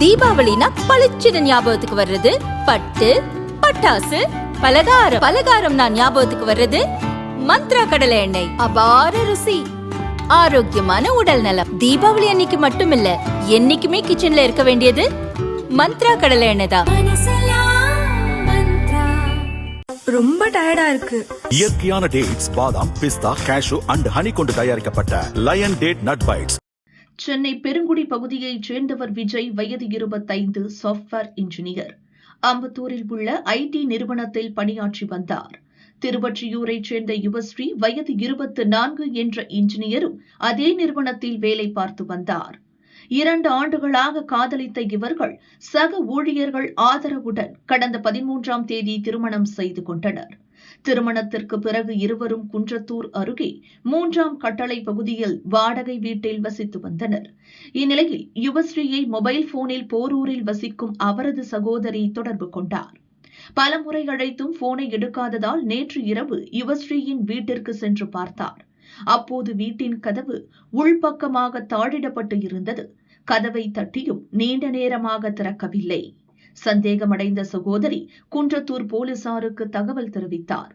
தீபாவளினா பளிச்சுன்னு ஞாபகத்துக்கு வர்றது பட்டு, பட்டாசு, பலகாரம். பலகாரம்னா ஞாபகத்துக்கு வர்றது மந்த்ரா கடலை எண்ணெய். அபார ருசி, ஆரோக்கியமான உடல் நலம். தீபாவளி அன்னைக்கு மட்டும் இல்ல, என்னைக்குமே கிச்சன்ல இருக்க வேண்டியது மந்த்ரா கடலை எண்ணெய் தான். ரொம்ப டயர்டா இருக்கு. இயற்கையான டேட்ஸ், பாதாம், பிஸ்தா, கேஷு அண்ட் ஹனி கொண்டு தயாரிக்கப்பட்ட lion date nut bites. Chennai Perungudi பகுதியைச் சேர்ந்தவர் விஜய், வயது 25, சாப்ட்வேர் இன்ஜினியர். அம்பத்தூரில் உள்ள ஐடி நிறுவனத்தில் பணியாற்றி வந்தார். திருவொற்றியூரைச் சேர்ந்த யுவஸ்ரீ, வயது 24 என்ற இன்ஜினியரும் அதே நிறுவனத்தில் வேலை பார்த்து வந்தார். 2 ஆண்டுகளாக காதலித்த இவர்கள் சக ஊழியர்கள் ஆதரவுடன் கடந்த 13ஆம் தேதி திருமணம் செய்து கொண்டனர். திருமணத்திற்கு பிறகு இருவரும் குன்றத்தூர் அருகே 3ஆம் கட்டளை பகுதியில் வாடகை வீட்டில் வசித்து வந்தனர். இந்நிலையில் யுவஸ்ரீயை மொபைல் போனில் போரூரில் வசிக்கும் அவரது சகோதரி தொடர்பு கொண்டார். பலமுறை அழைத்தும் போனை எடுக்காததால் நேற்று இரவு யுவஸ்ரீயின் வீட்டிற்கு சென்று பார்த்தார். அப்போது வீட்டின் கதவு உள்பக்கமாக தாழிடப்பட்டு இருந்தது. கதவை தட்டியும் நீண்ட நேரமாக திறக்கவில்லை. சந்தேகமடைந்த சகோதரி குன்றத்தூர் போலீசாருக்கு தகவல் தெரிவித்தார்.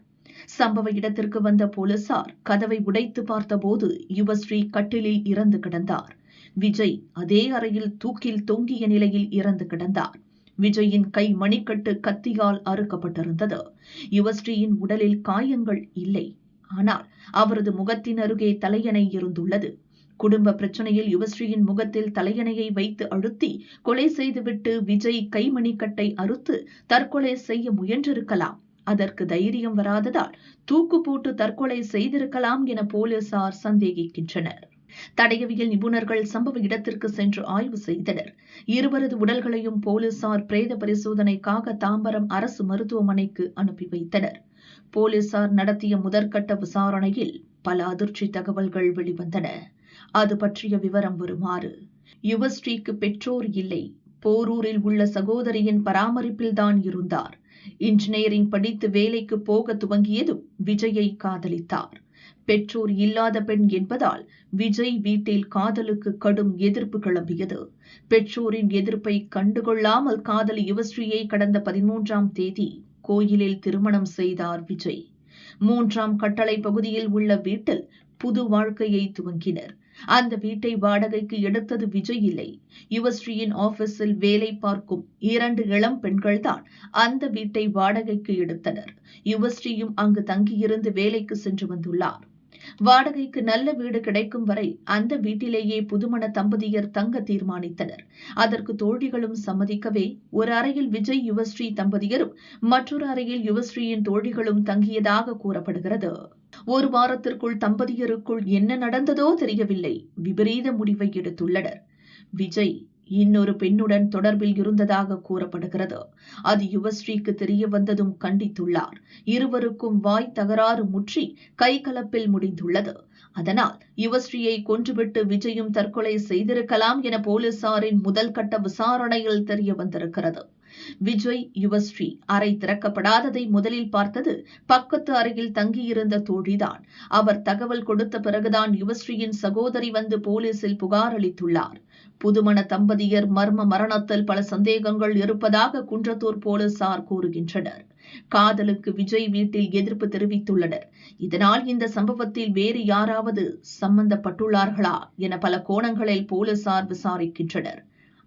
சம்பவ இடத்திற்கு வந்த போலீசார் கதவை உடைத்து பார்த்தபோது யுவஸ்ரீ கட்டிலில் இறந்து கிடந்தார். விஜய் அதே அறையில் தூக்கில் தொங்கிய நிலையில் இறந்து கிடந்தார். விஜயின் கை மணிக்கட்டு கத்தியால் அறுக்கப்பட்டிருந்தது. யுவஸ்ரீயின் உடலில் காயங்கள் இல்லை, ஆனால் அவரது முகத்தின் அருகே தலையணை இருந்துள்ளது. குடும்ப பிரச்சனையில் யுவஸ்ரீயின் முகத்தில் தலையணையை வைத்து அழுத்தி கொலை செய்துவிட்டு விஜய் கைமணிக்கட்டை அறுத்து தற்கொலை செய்ய முயன்றிருக்கலாம். அதற்கு தைரியம் வராததால் தூக்கு போட்டு தற்கொலை செய்திருக்கலாம் என போலீசார் சந்தேகிக்கின்றனர். தடயவியல் நிபுணர்கள் சம்பவ இடத்திற்கு சென்று ஆய்வு செய்தனர். இருவரது உடல்களையும் போலீசார் பிரேத பரிசோதனைக்காக தாம்பரம் அரசு மருத்துவமனைக்கு அனுப்பி வைத்தனர். போலீசார் நடத்திய முதற்கட்ட விசாரணையில் பல அதிர்ச்சி தகவல்கள் வெளிவந்தன. அது பற்றிய விவரம் வருமாறு: யுவஸ்ரீக்கு பெற்றோர் இல்லை. போரூரில் உள்ள சகோதரியின் பராமரிப்பில்தான் இருந்தார். இன்ஜினியரிங் படித்து வேலைக்கு போக துவங்கியதும் விஜயை காதலித்தார். பெற்றோர் இல்லாத பெண் என்பதால் விஜய் வீட்டில் காதலுக்கு கடும் எதிர்ப்பு கிளம்பியது. பெற்றோரின் எதிர்ப்பை கண்டுகொள்ளாமல் காதலி யுவஸ்ரீயை கடந்த 13ஆம் தேதி கோயிலில் திருமணம் செய்தார் விஜய். 3ஆம் கட்டளை பகுதியில் உள்ள வீட்டில் புது வாழ்க்கையை துவங்கினர். அந்த வீட்டை வாடகைக்கு எடுத்தது விஜய் இல்லை. யுவஸ்ரீயின் ஆபீஸில் வேலை பார்க்கும் 2 இளம் பெண்கள்தான் அந்த வீட்டை வாடகைக்கு எடுத்தனர். யுவஸ்ரீயும் அங்கு தங்கியிருந்து வேலைக்கு சென்று வந்துள்ளார். வாடகைக்கு நல்ல வீடு கிடைக்கும் வரை அந்த வீட்டிலேயே புதுமண தம்பதியர் தங்க தீர்மானித்தனர். அதற்கு தோழிகளும் சம்மதிக்கவே ஒரு அறையில் விஜய், யுவஸ்ரீ தம்பதியரும் மற்றொரு அறையில் யுவஸ்ரீயின் தோழிகளும் தங்கியதாக கூறப்படுகிறது. ஒரு வாரத்திற்குள் தம்பதியருக்குள் என்ன நடந்ததோ தெரியவில்லை, விபரீத முடிவை எடுத்துள்ளனர். விஜய் இன்னொரு பெண்ணுடன் தொடர்பில் இருந்ததாக கூறப்படுகிறது. அது யுவஸ்ரீக்கு தெரிய வந்ததும் கண்டித்துள்ளார். இருவருக்கும் வாய் தகராறு முற்றி கைகலப்பில் முடிந்துள்ளது. அதனால் யுவஸ்ரீயை கொன்றுவிட்டு விஜயும் தற்கொலை செய்திருக்கலாம் என போலீசாரின் முதல் கட்ட விசாரணையில் தெரிய வந்திருக்கிறது. விஜய், யுவஸ்ரீ அறை திறக்கப்படாததை முதலில் பார்த்தது பக்கத்து அறையில் தங்கியிருந்த தோழிதான். அவர் தகவல் கொடுத்த பிறகுதான் யுவஸ்ரீயின் சகோதரி வந்து போலீசில் புகார் அளித்துள்ளார். புதுமண தம்பதியர் மர்ம மரணத்தில் பல சந்தேகங்கள் இருப்பதாக குன்றத்தூர் போலீசார் கூறுகின்றனர். காதலுக்கு விஜய் வீட்டில் எதிர்ப்பு தெரிவித்துள்ளனர். இதனால் இந்த சம்பவத்தில் வேறு யாராவது சம்பந்தப்பட்டுள்ளார்களா என பல கோணங்களில் போலீசார் விசாரிக்கின்றனர்.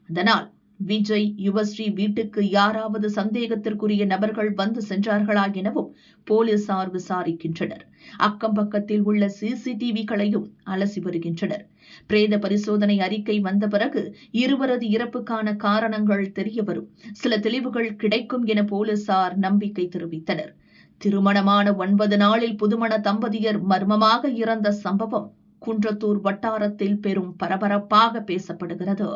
அதனால் விஜய், யுவஸ்ரீ வீட்டுக்கு யாராவது சந்தேகத்திற்குரிய நபர்கள் வந்து சென்றார்களா எனவும் போலீசார் விசாரிக்கின்றனர். அக்கம் பக்கத்தில் உள்ள சிசிடிவிகளையும் அலசி வருகின்றனர். பிரேத பரிசோதனை அறிக்கை வந்த பிறகு இருவரது இறப்புக்கான காரணங்கள் தெரியவரும். சில தெளிவுகள் கிடைக்கும் என போலீசார் நம்பிக்கை தெரிவித்தனர். திருமணமான 9 நாளில் புதுமண தம்பதியர் மர்மமாக இறந்த சம்பவம் குன்றத்தூர் வட்டாரத்தில் பெரும் பரபரப்பாக பேசப்படுகிறது.